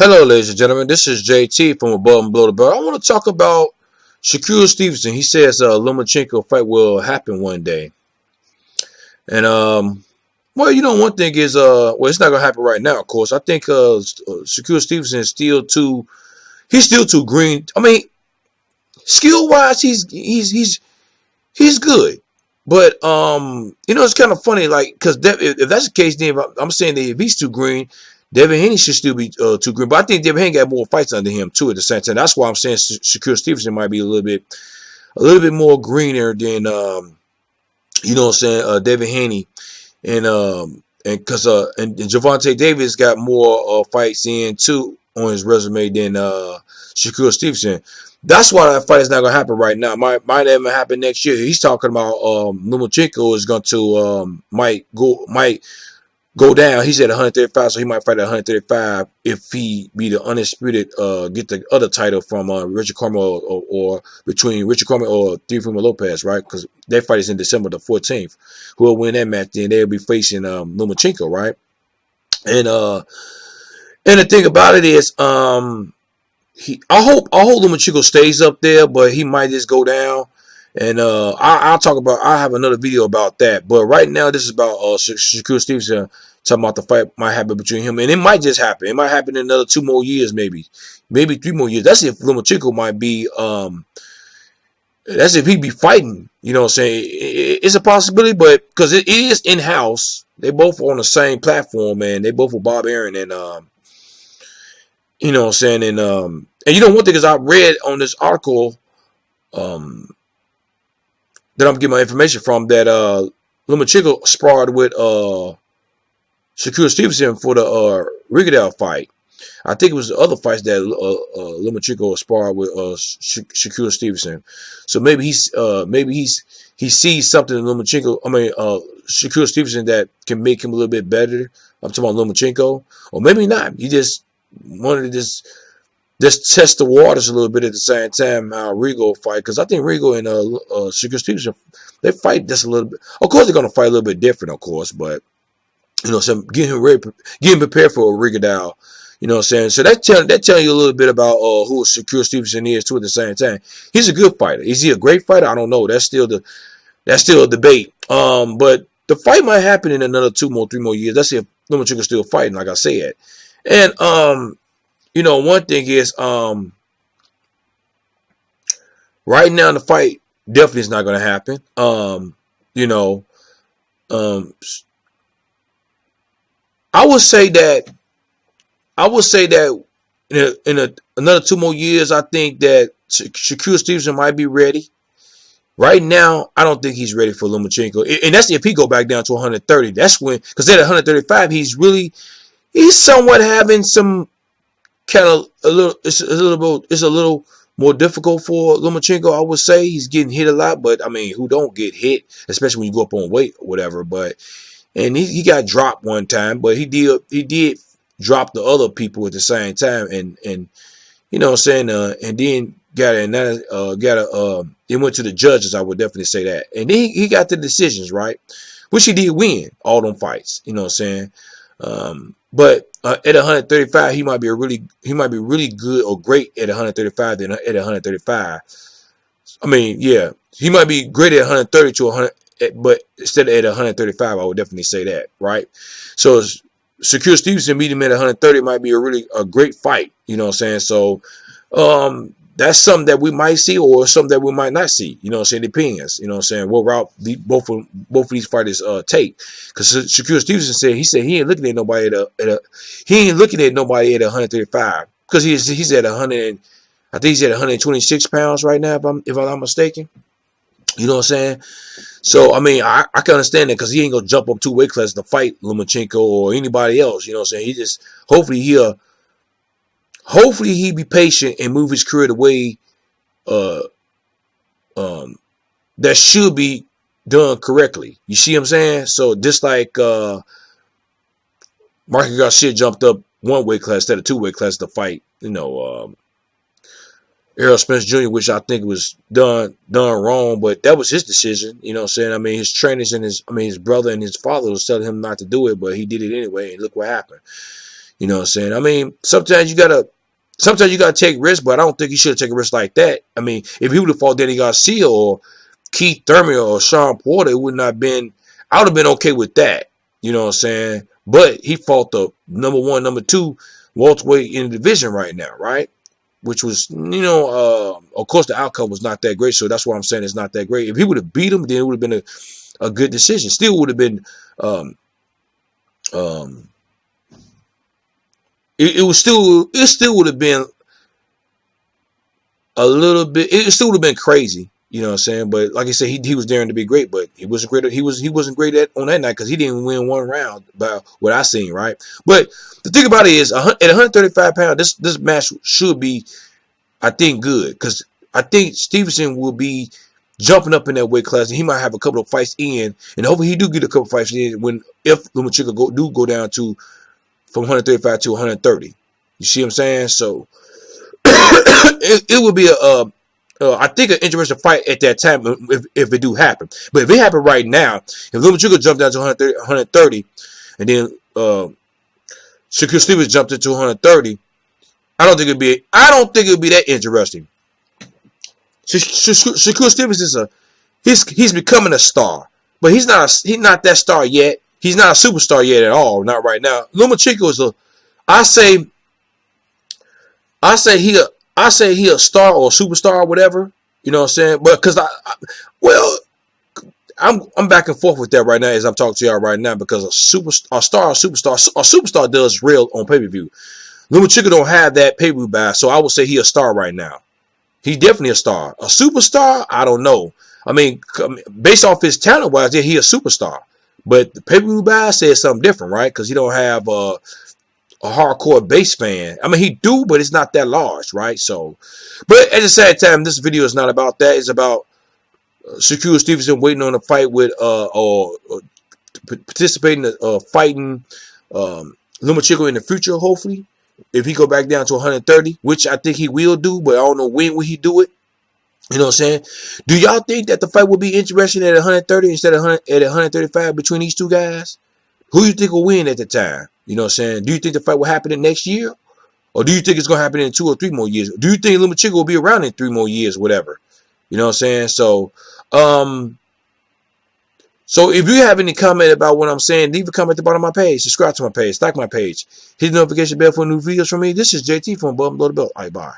Hello, ladies and gentlemen. This is JT from Above and Below the Belt. I want to talk about Shakur Stevenson. He says Lomachenko fight will happen one day. And well, one thing is well, it's not gonna happen right now. Of course, I think Shakur Stevenson is still too green. I mean, skill wise, he's good. But it's kind of funny, like, because if that's the case, then I'm saying that if he's too green, Devin Haney should still be too green. But I think Devin Haney got more fights under him too at the same time. That's why I'm saying Shakur Stevenson might be a little bit more greener than Devin Haney, and because and Gervonta Davis got more fights in too on his resume than Shakur Stevenson. That's why that fight is not gonna happen right now. Might even happen next year. He's talking about Lomachenko is going to might go down. He's at 135, so he might fight at 135 if he be the undisputed get the other title from Richard Carmel or between Richard Carmel or Teofimo Lopez, right? Because that fight is in December the 14th. Whoever win that match, then they'll be facing Lomachenko, right? And the thing about it is I hope Lomachenko stays up there, but he might just go down. And I'll have another video about that. But right now, this is about Shakur Stevenson talking about the fight might happen between him, and it might just happen. It might happen in another 2 more years, maybe 3 more years. That's if Lomachenko might be. That's if he be fighting. You know what I'm saying? It's a possibility, but because it is in house, they both are on the same platform, man. They both with Bob Arum and you know what I'm saying, and one thing is I read on this article that I'm getting my information from that Lomachenko sparred with Shakur Stevenson for the Rigondeaux fight. I think it was the other fights that Lomachenko sparred with Shakur Stevenson. So maybe he sees something in Shakur Stevenson that can make him a little bit better. I'm talking about Lomachenko, or maybe not. He just wanted to just test the waters a little bit at the same time how Rigo fight, because I think Rigo and Shakur Stevenson, they fight just a little bit. Of course, they're going to fight a little bit different, of course, but so getting prepared for a Rigondeaux. You know what I'm saying? So that telling you a little bit about who Shakur Stevenson is too at the same time. He's a good fighter. Is he a great fighter? I don't know. That's still a debate. But the fight might happen in another 3 more years. That's if Lomachenko's still fighting, like I said. And one thing is right now the fight definitely is not going to happen. I would say that in another 2 more years, I think that Shakur Stevenson might be ready. Right now, I don't think he's ready for Lomachenko, and that's if he go back down to 130. That's when, because at 135, he's somewhat having some kind of it's a little more difficult for Lomachenko. I would say he's getting hit a lot, but I mean, who don't get hit, especially when you go up on weight or whatever. And he got dropped one time, but he did drop the other people at the same time, and you know what I'm saying, and then it went to the judges. I would definitely say that, and then he got the decisions right, which he did win all them fights. You know what I'm saying, but at 135, he might be really good or great at 135 than at 135. I mean, yeah, he might be great at 130 to 100. But instead of at 135, I would definitely say that, right? So Shakur Stevenson meeting him at 130 might be a great fight, you know what I'm saying? So that's something that we might see or something that we might not see, you know what I'm saying? Depends, you know what I'm saying? What route both of these fighters take. Because Shakur Stevenson said he ain't looking at nobody he ain't looking at nobody at 135 because he's at 100. I think he's at 126 pounds right now, if I'm not mistaken. You know what I'm saying? So, I mean, I can understand that because he ain't going to jump up 2 weight classes to fight Lomachenko or anybody else. You know what I'm saying? He just, hopefully he be patient and move his career the way that should be done correctly. You see what I'm saying? So, just like Marcus Garcia jumped up 1 weight class instead of 2 weight classes to fight, Errol Spence Jr., which I think was done wrong, but that was his decision. You know what I'm saying? I mean, his trainers and his brother and his father was telling him not to do it, but he did it anyway, and look what happened. You know what I'm saying? I mean, sometimes you gotta take risks, but I don't think he should have taken a risk like that. I mean, if he would have fought Danny Garcia or Keith Thurman or Sean Porter, it would not have been. I would have been okay with that. You know what I'm saying? But he fought the number one, number two welterweight in the division right now, right? Which was, of course, the outcome was not that great. So that's why I'm saying it's not that great. If he would have beat him, then it would have been a good decision. Still would have been, um, it still would have been a little bit. It still would have been crazy. You know what I'm saying? But like I said, he was daring to be great, but he wasn't great. He wasn't great on that night because he didn't win one round by what I seen, right? But the thing about it is, at 135 pounds, this match should be, I think, good because I think Stevenson will be jumping up in that weight class, and he might have a couple of fights in, and hopefully he do get a couple of fights in if Lomachenko do go down to from 135 to 130. You see what I'm saying? So it would be I think an interesting fight at that time if it do happen. But if it happen right now, if Lomachenko jumped down to 130 and then Shakur Stevens jumped into 130, I don't think it'd be that interesting. Shakur Stevens is he's becoming a star, but he's not that star yet. He's not a superstar yet at all, not right now. Lomachenko is I say he a star or a superstar or whatever. You know what I'm saying? But because I'm back and forth with that right now as I'm talking to y'all right now because a superstar does real on pay-per-view. Lomachenko don't have that pay-per-view buy, so I would say he a star right now. He's definitely a star. A superstar, I don't know. I mean, based off his talent wise, yeah, he a superstar. But the pay-per-view buy says something different, right? Because he don't have a hardcore base fan. I mean, he do, but it's not that large, right? So, but at the same time, this video is not about that. It's about Shakur Stevenson waiting on a fight with or participating fighting Lomachenko in the future, hopefully. If he go back down to 130, which I think he will do, but I don't know when will he do it. You know what I'm saying? Do y'all think that the fight will be interesting at 130 instead of at 135 between these two guys? Who do you think will win at the time? You know what I'm saying? Do you think the fight will happen in next year? Or do you think it's going to happen in 2 or 3 more years? Do you think Lomachenko will be around in 3 more years, whatever? You know what I'm saying? So, so if you have any comment about what I'm saying, leave a comment at the bottom of my page. Subscribe to my page. Like my page. Hit the notification bell for new videos from me. This is JT from Above and Below the Belt. All right, bye.